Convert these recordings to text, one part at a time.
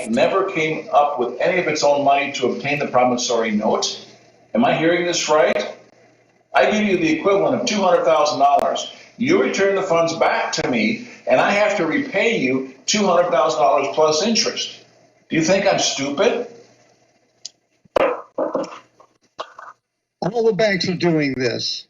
never came up with any of its own money to obtain the promissory note. Am I hearing this right? I give you the equivalent of $200,000. You return the funds back to me, and I have to repay you $200,000 plus interest. Do you think I'm stupid? All the banks are doing this.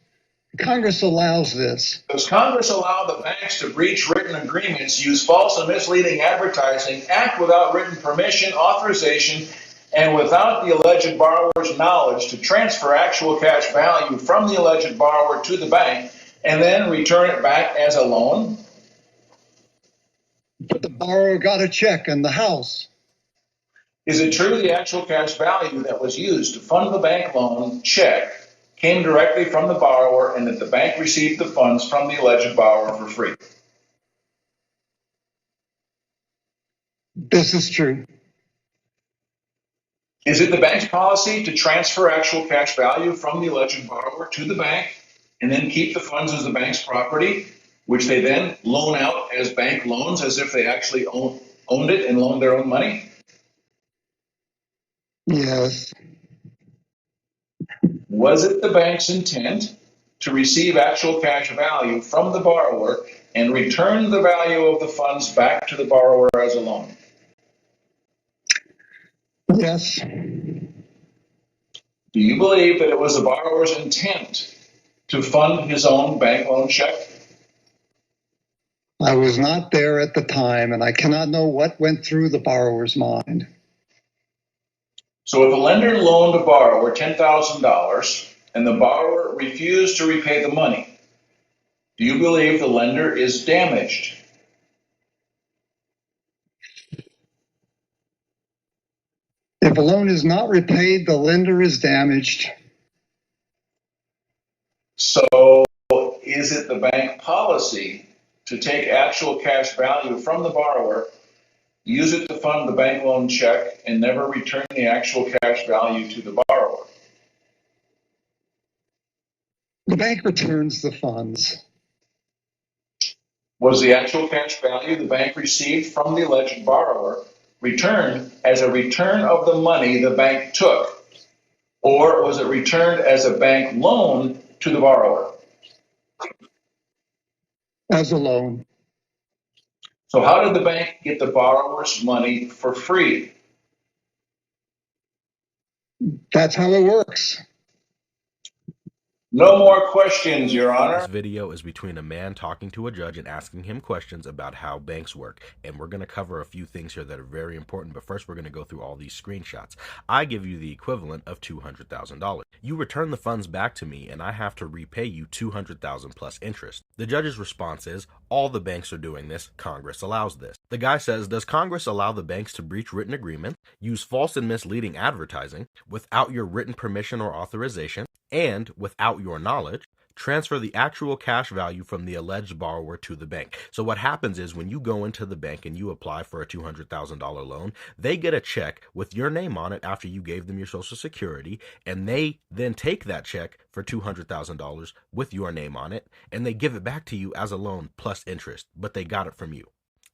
Congress allows this. Does Congress allow the banks to breach written agreements, use false and misleading advertising, act without written permission, authorization, and without the alleged borrower's knowledge to transfer actual cash value from the alleged borrower to the bank and then return it back as a loan? But the borrower got a check in the house. Is it true the actual cash value that was used to fund the bank loan check came directly from the borrower and that the bank received the funds from the alleged borrower for free? This is true. Is it the bank's policy to transfer actual cash value from the alleged borrower to the bank and then keep the funds as the bank's property, which they then loan out as bank loans as if they actually owned it and loaned their own money? Yes. Was it the bank's intent to receive actual cash value from the borrower and return the value of the funds back to the borrower as a loan? Yes. Do you believe that it was the borrower's intent to fund his own bank loan check? I was not there at the time, and I cannot know what went through the borrower's mind. So if a lender loaned a borrower $10,000 and the borrower refused to repay the money, do you believe the lender is damaged? If a loan is not repaid, the lender is damaged. So is it the bank policy to take actual cash value from the borrower, use it to fund the bank loan check, and never return the actual cash value to the borrower? The bank returns the funds. Was the actual cash value the bank received from the alleged borrower returned as a return of the money the bank took, or was it returned as a bank loan to the borrower? As a loan. So how did the bank get the borrower's money for free? That's how it works. No more questions, Your Honor. This video is between a man talking to a judge and asking him questions about how banks work. And we're going to cover a few things here that are very important. But first, we're going to go through all these screenshots. I give you the equivalent of $200,000. You return the funds back to me, and I have to repay you $200,000 plus interest. The judge's response is, all the banks are doing this. Congress allows this. The guy says, does Congress allow the banks to breach written agreements, use false and misleading advertising without your written permission or authorization, and without your knowledge, transfer the actual cash value from the alleged borrower to the bank? So what happens is when you go into the bank and you apply for a $200,000 loan, they get a check with your name on it after you gave them your Social Security, and they then take that check for $200,000 with your name on it, and they give it back to you as a loan plus interest, but they got it from you.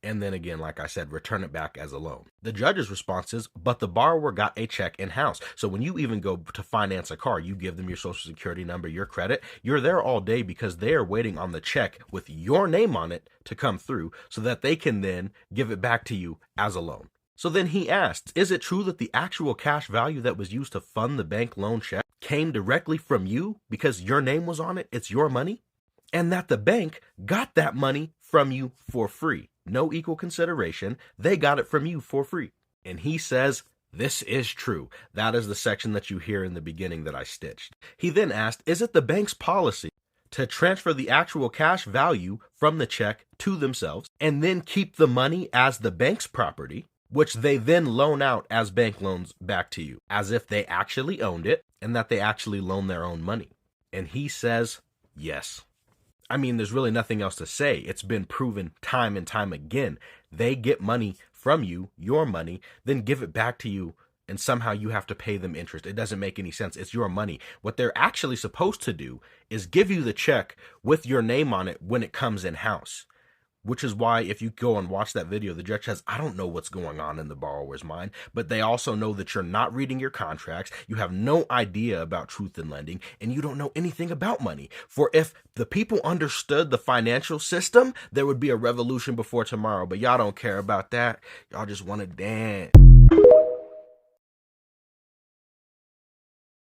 And then again, like I said, return it back as a loan. The judge's response is, but the borrower got a check in-house. So when you even go to finance a car, you give them your Social Security number, your credit, you're there all day because they are waiting on the check with your name on it to come through so that they can then give it back to you as a loan. So then he asked, is it true that the actual cash value that was used to fund the bank loan check came directly from you because your name was on it, it's your money, and that the bank got that money from you for free? No equal consideration. They got it from you for free. And he says, this is true. That is the section that you hear in the beginning that I stitched. He then asked, is it the bank's policy to transfer the actual cash value from the check to themselves and then keep the money as the bank's property, which they then loan out as bank loans back to you, as if they actually owned it and that they actually loan their own money? And he says, yes. I mean, there's really nothing else to say. It's been proven time and time again. They get money from you, your money, then give it back to you, and somehow you have to pay them interest. It doesn't make any sense. It's your money. What they're actually supposed to do is give you the check with your name on it when it comes in-house. Which is why if you go and watch that video, the judge says, I don't know what's going on in the borrower's mind, but they also know that you're not reading your contracts, you have no idea about truth in lending, and you don't know anything about money. For if the people understood the financial system, there would be a revolution before tomorrow, but y'all don't care about that. Y'all just want to dance.